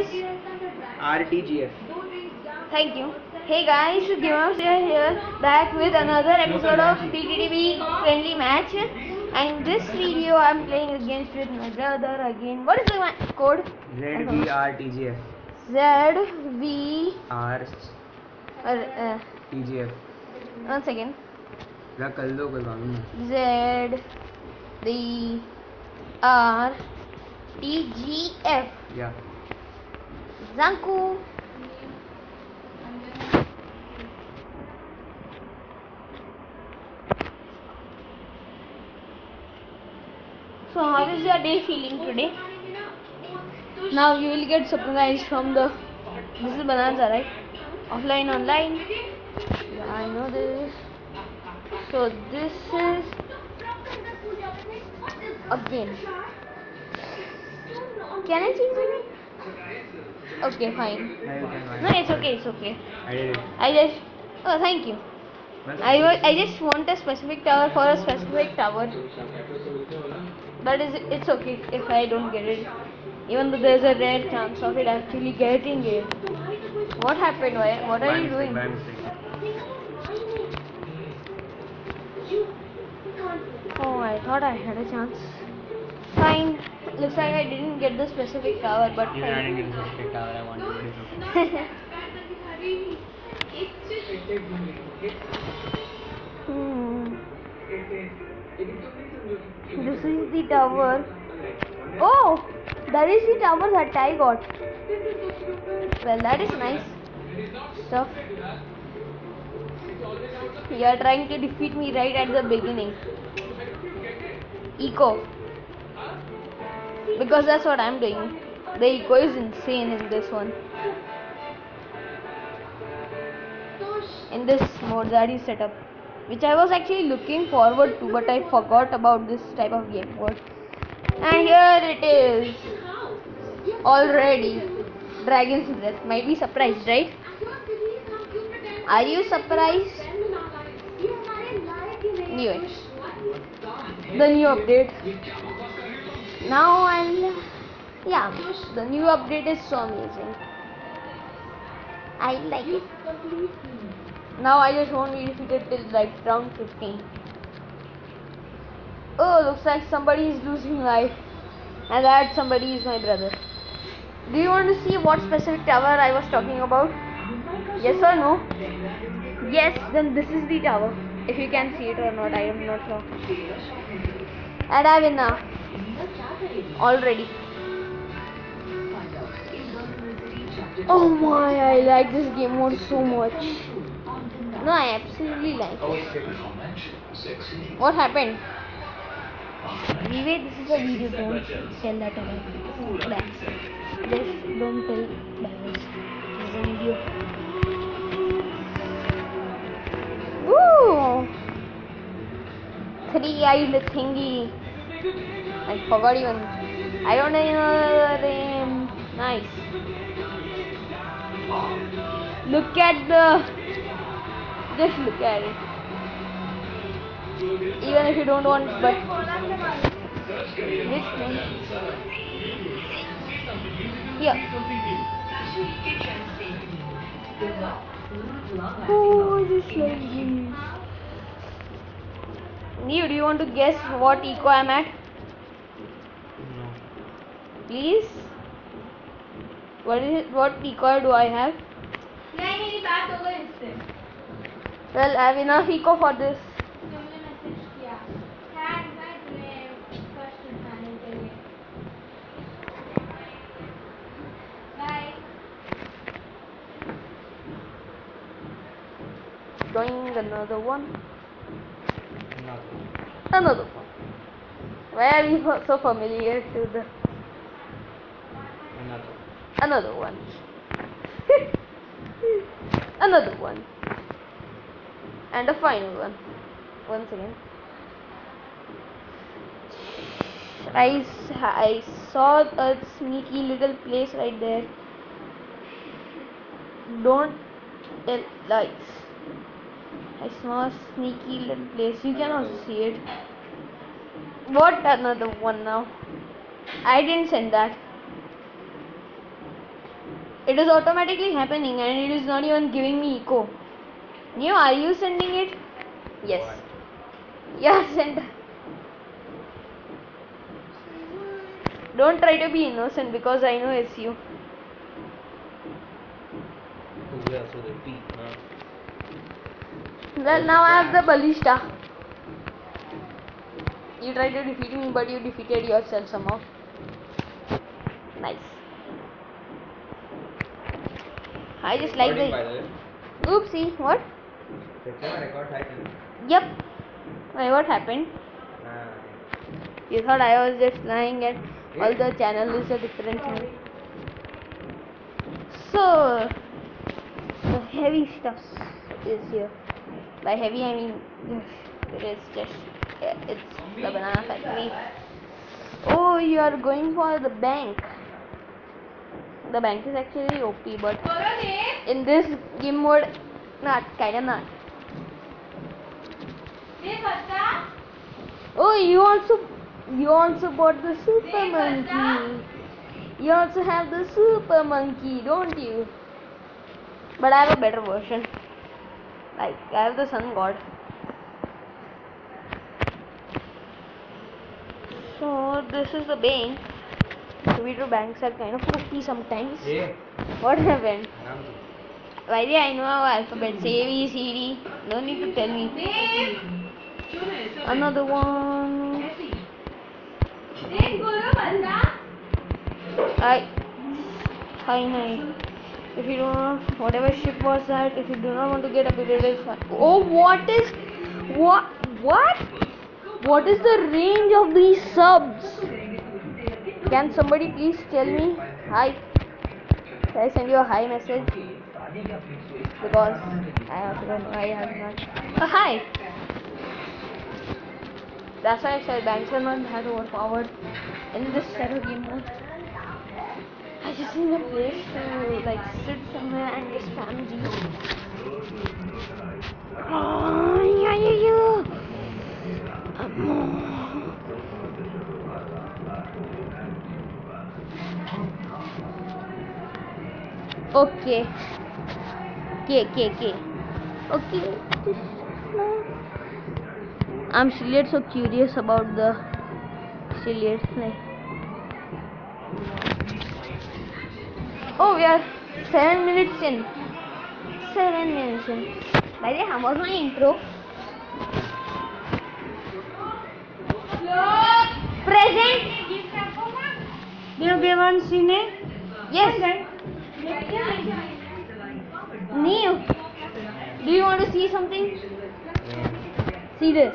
guys. RTGF. Thank you. Hey guys, Dimash here, back with another episode of PTTV friendly match. And in this video, I'm playing against with my brother again. What is the code? ZVRTGF. ZVR. TGF. One second. कल दो कोई मालूम नहीं. ZVRTGF. Yeah. Zanku. So how is your day feeling today? Now you will get surprised from the. This is Bonanza, right? Offline, online. Yeah, I know this. So this is again. Can I change my name? Okay, fine. No, it's okay. It's okay. I did it. I just. Oh, thank you. I just want a specific tower for a specific tower. But it's okay if I don't get it. Even though there's a rare chance of it actually getting it. What happened? What are you doing? By mistake. Oh, I thought I had a chance. Fine. Looks like I didn't get the specific tower, but Even I didn't get the specific tower I wanted, but it's okay. This is the tower. Oh, that is the tower that I got. Well, that is nice stuff. You are trying to defeat me right at the beginning. Eco. Because that's what I'm doing. The eco is insane in this one. In this mode that is set up, which I was actually looking forward to, but I forgot about this type of game mode. And here it is. Already. Dragon's Breath. Might be surprised, right? Are you surprised? New it. The new update. Now and yeah, the new update is so amazing. I like it. Now I just won't be defeated till like round 15. Oh, looks like somebody is losing life. And that somebody is my brother. Do you want to see what specific tower I was talking about? Yes or no? Yes, then this is the tower. If you can see it or not, I am not sure. And I win now. Already. Oh my, I like this game mode so much. No, I absolutely like it. What happened? Anyway, this is a video, don't tell that about that. Just don't tell that. This is a video. Woo! Three-eyed thingy. I forgot even. I don't know the name. Nice. Look at the. Just look at it. Even if you don't want, but this thing. Here. Oh, this is lovely. Do you want to guess what eco I'm at? No. Please? What is it? What eco do I have? Well, I have enough eco for this. Doing another one. Another one. Why are you so familiar to the another one? Another one. And a final one. Once again. I saw a sneaky little place right there. Don't tell lies. I saw a sneaky little place. You can also see it. What another one now? I didn't send that. It is automatically happening and it is not even giving me echo. Neo, are you sending it? Yes. Yeah, send. Don't try to be innocent because I know it's you. Oh yeah, so the P. Well, now I have the ballista. You tried to defeat me, but you defeated yourself somehow. Nice. I just like Recording, the. by the way. Oopsie, what? Record title. Yep. Why, what happened? You thought I was just lying and all the channel is a different thing. So, the heavy stuff is here. By heavy, I mean it is just, it's the banana factory. Oh, you are going for the bank. The bank is actually OP, but in this game mode, kinda not. Oh, you also bought the super monkey. You also have the super monkey, don't you? But I have a better version. Like, I have the sun god. So this is the bank. Computer banks are kind of OP sometimes. Yeah. What happened? Why do I know our alphabets? A, B, C, D. No need to tell me. Another one. Hi. If you don't know whatever ship was that, if you do not want to get updated, it's fine. Oh, what is the range of these subs? Can somebody please tell me? Hi. Can I send you a hi message? Because I also don't know. I have not. Hi. That's why I said banks are not that overpowered in this set of game mode. I just need a place to like sit somewhere and just spam G. Oh, yeah. Okay. K. Okay. I'm still so curious about the Shilliard. Oh, we are 7 minutes in. By the way, how was my intro? Present. Do you give one cine? Yes. Neo, do you want to see something? See this.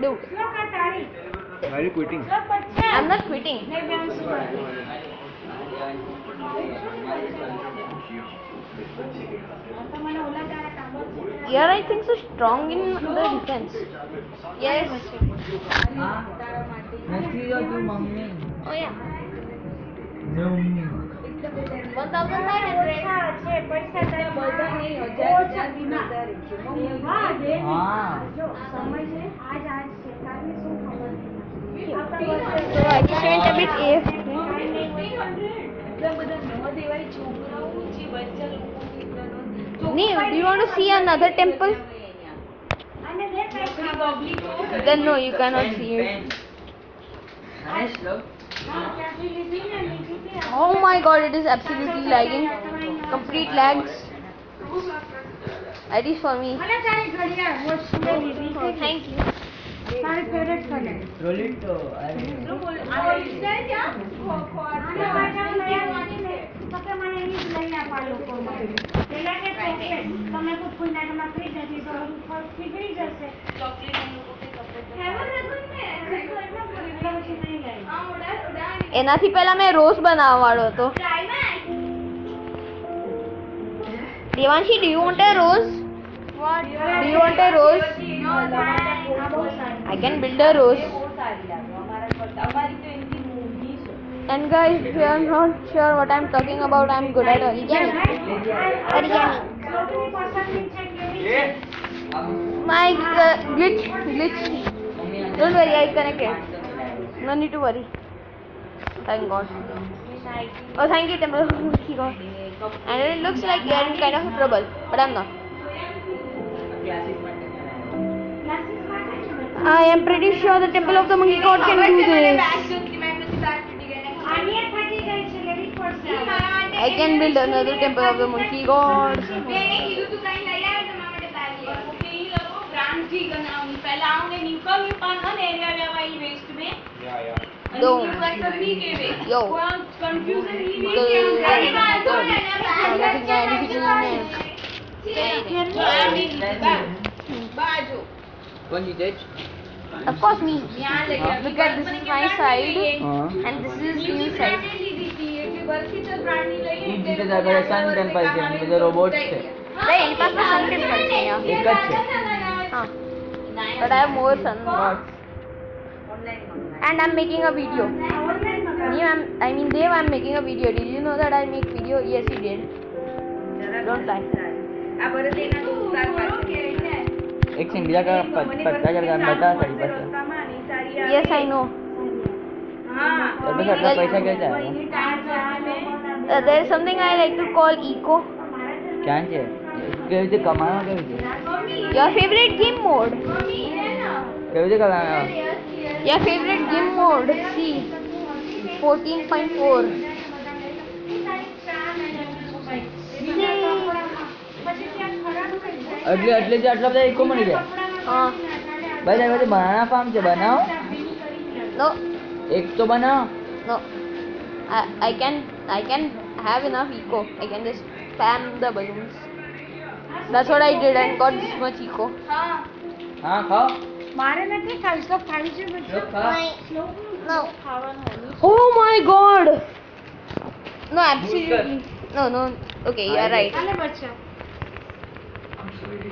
Do. Why are you quitting? I'm not quitting. Here I think so strong in the defense. Yes. Oh yeah. 1,500. So I just went a bit AFK. Neo, do you want to see another temple? Then no, you cannot see it. Oh my god, it is absolutely lagging. Complete lags. At least for me. Oh, thank you. Roll it. એનાથી પહેલા મેં rose બનાવવાનો હતો. Devanshi, do you want a rose? Do you want a rose? I can build a rose. And guys, if you are not sure what I'm talking about, I'm good at origami. My glitch. Don't worry, I connected. No need to worry. Thank God. Oh, thank you, Temple of the Monkey God. And it looks like they are in kind of trouble, but I'm not. I am pretty sure the Temple of the Monkey God can do this. I can build another Temple of the Monkey God. Don't. Yo. One did. Of course, me. Look at this is my side, and this is inside. Sun temple છે બધે robot છે Right, in past sun temple છે यहाँ. એક જ છે But I have more sun gods. And I'm making a video. Dev, I'm making a video. Did you know that I make video? Yes, you did. Don't lie. એક છે બીજા કા પત્તા જર બતા સડી બસ Yes, I know. તો બસ આટલા પૈસા કે જાય There is something I like to call eco. ક્યાં છે કેવી રીતે કમાવા કેવી રીતે Your favorite game mode. કેવી રીતે કમાવા Your favorite game mode. See, 14.4. એટલે એટલે જ આટલા બધા ઇકો મળી જાય ભાઈ તારી પાસે બનાના ફાર્મ છે બનાવો No, એક તો બનાવો no. I can have enough eco. I can just spam the balloons. That's what I did and got this much eco. હા ખાઓ મારે નથી ખાવી તો ખાવી છે જો ખાઓ No. Oh my god. No, absolutely. No. Okay, you are right. ચાલે બચ્ચા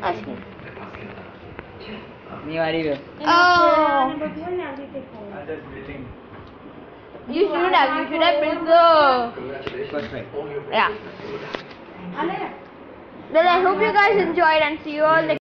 Ask me. ની વારી ગયો Oh. બધું ને આવી રીતે ખાવું You should have built the. First right Yeah. અને Well, I hope you guys enjoyed and see you all next